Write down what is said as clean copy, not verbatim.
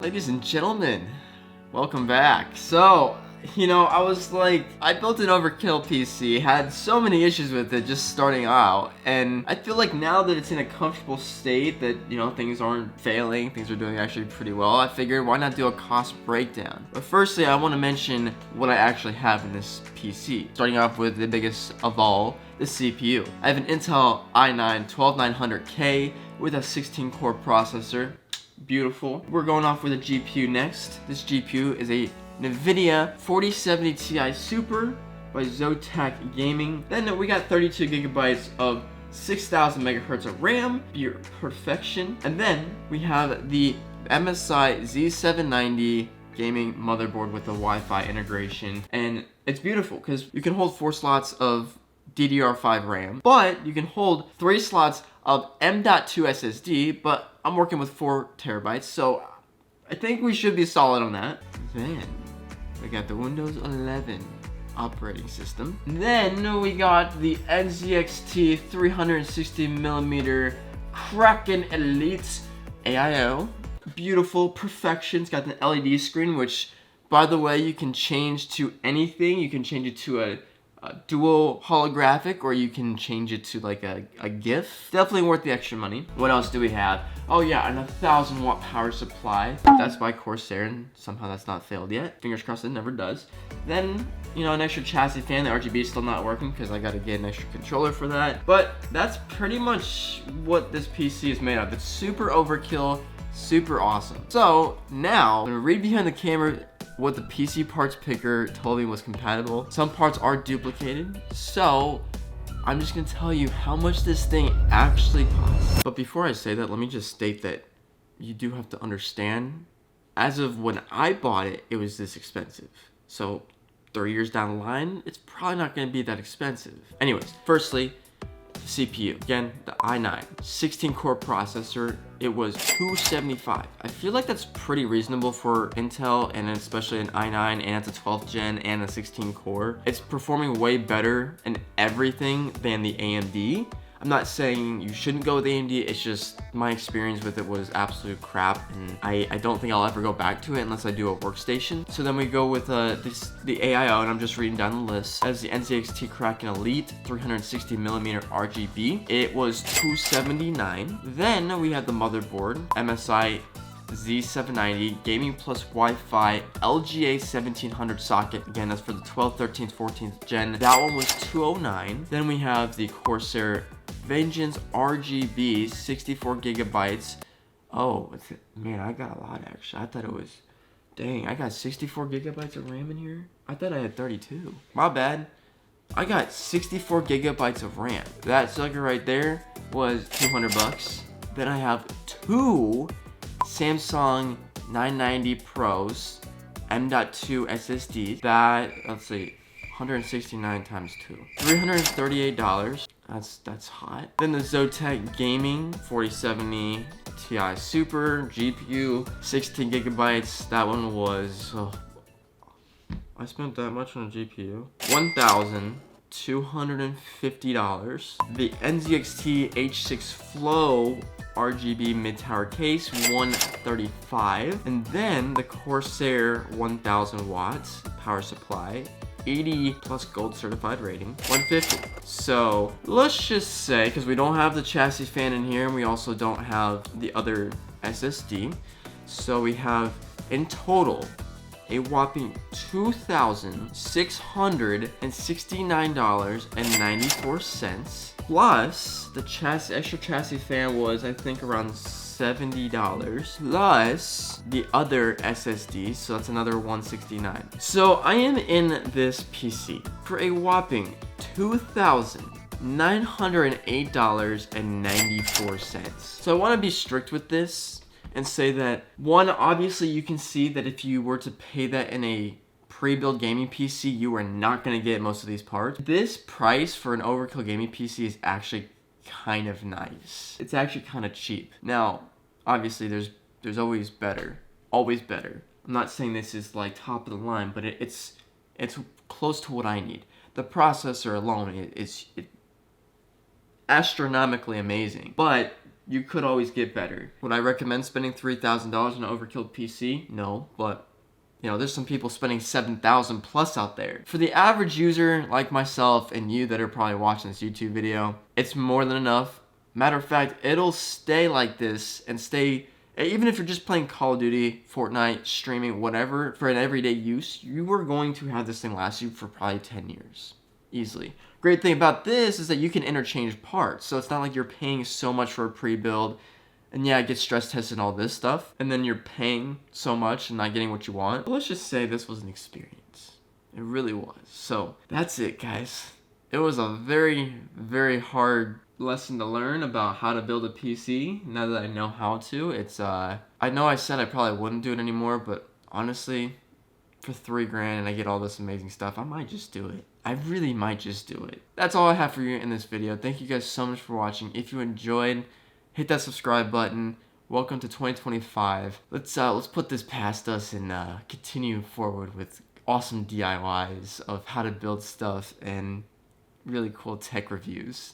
Ladies and gentlemen, welcome back. So, I built an overkill PC, had so many issues with it just starting out, and I feel like now that it's in a comfortable state that, things aren't failing, things are doing actually pretty well, I figured why not do a cost breakdown. But firstly, I want to mention what I actually have in this PC. Starting off with the biggest of all, the CPU. I have an Intel i9-12900K with a 16-core processor. Beautiful. We're going off with a GPU next. This GPU is a NVIDIA 4070 Ti Super by Zotac Gaming. Then we got 32 gigabytes of 6000 megahertz of RAM, pure perfection. And then we have the MSI Z790 gaming motherboard with the Wi-Fi integration. And it's beautiful because you can hold 4 slots of DDR5 RAM, but you can hold 3 slots of M.2 SSD, but I'm working with 4 terabytes, so I think we should be solid on that. Then we got the Windows 11 operating system. Then we got the NZXT 360mm Kraken Elite AIO. Beautiful, perfection. It's got the LED screen, which, by the way, you can change to anything. You can change it to a dual holographic, or you can change it to like a GIF. Definitely worth the extra money. What else do we have? Oh yeah, and a 1000 watt power supply. That's by Corsair, and somehow that's not failed yet. Fingers crossed it never does. Then, an extra chassis fan. The RGB is still not working because I gotta get an extra controller for that. But that's pretty much what this PC is made of. It's super overkill, super awesome. So now, I'm gonna read behind the camera what the PC parts picker told me was compatible. Some parts are duplicated, so I'm just gonna tell you how much this thing actually costs. But before I say that, let me just state that you do have to understand, as of when I bought it, it was this expensive. So 3 years down the line, it's probably not gonna be that expensive. Anyways, firstly, CPU. Again, the i9 16-core processor. It was $275. I feel like that's pretty reasonable for Intel, and especially an i9, and it's a 12th gen and a 16-core. It's performing way better in everything than the AMD. I'm not saying you shouldn't go with AMD, it's just my experience with it was absolute crap, and I don't think I'll ever go back to it unless I do a workstation. So then we go with the AIO, and I'm just reading down the list. As the NZXT Kraken Elite 360mm RGB, it was $279. Then we had the motherboard, MSI Z790 Gaming Plus Wi-Fi LGA 1700 socket. Again, that's for the 12th, 13th, 14th gen. That one was $209. Then we have the Corsair Vengeance RGB 64 gigabytes. Oh, man, I got a lot actually. I thought it was, dang, I got 64 gigabytes of RAM in here. I thought I had 32. My bad. I got 64 gigabytes of RAM. That sucker right there was 200 bucks. Then I have 2 Samsung 990 Pros M.2 SSD. That, let's see, 169 times 2. $338. That's hot. Then the Zotac Gaming 4070 Ti Super GPU, 16 gigabytes. That one was, I spent that much on a GPU. $1,250. The NZXT H6 Flow RGB mid-tower case, $135. And then the Corsair 1000 watts power supply, 80 plus gold certified rating, $150. So let's just say, because we don't have the chassis fan in here, and we also don't have the other SSD, so we have in total a whopping $2,669.94, plus the extra chassis fan was, I think, around $70, plus the other SSD, so that's another $169. So I am in this PC for a whopping $2,908.94. So I want to be strict with this and say that, one, obviously you can see that if you were to pay that in a pre-built gaming PC, you are not going to get most of these parts. This price for an overkill gaming PC is actually kind of nice. It's actually kind of cheap. Now, obviously there's always better. Always better. I'm not saying this is like top of the line, but it's close to what I need. The processor alone is astronomically amazing. But you could always get better. Would I recommend spending $3,000 on an overkilled PC? No, but you know, there's some people spending $7,000 plus out there. For the average user like myself and you that are probably watching this YouTube video, it's more than enough. Matter of fact, it'll stay like this and stay, even if you're just playing Call of Duty, Fortnite, streaming, whatever, for an everyday use, you are going to have this thing last you for probably 10 years. Easily. Great thing about this is that you can interchange parts, so it's not like you're paying so much for a pre-build, and yeah, it gets stress tested and all this stuff, and then you're paying so much and not getting what you want. But let's just say this was an experience. It really was. So that's it, guys. It was a very, very hard lesson to learn about how to build a PC. Now that I know how to, it's I know I said I probably wouldn't do it anymore, but honestly, for $3,000 and I get all this amazing stuff, I might just do it. I really might just do it. That's all I have for you in this video. Thank you guys so much for watching. If you enjoyed, hit that subscribe button. Welcome to 2025. Let's put this past us and continue forward with awesome DIYs of how to build stuff and really cool tech reviews.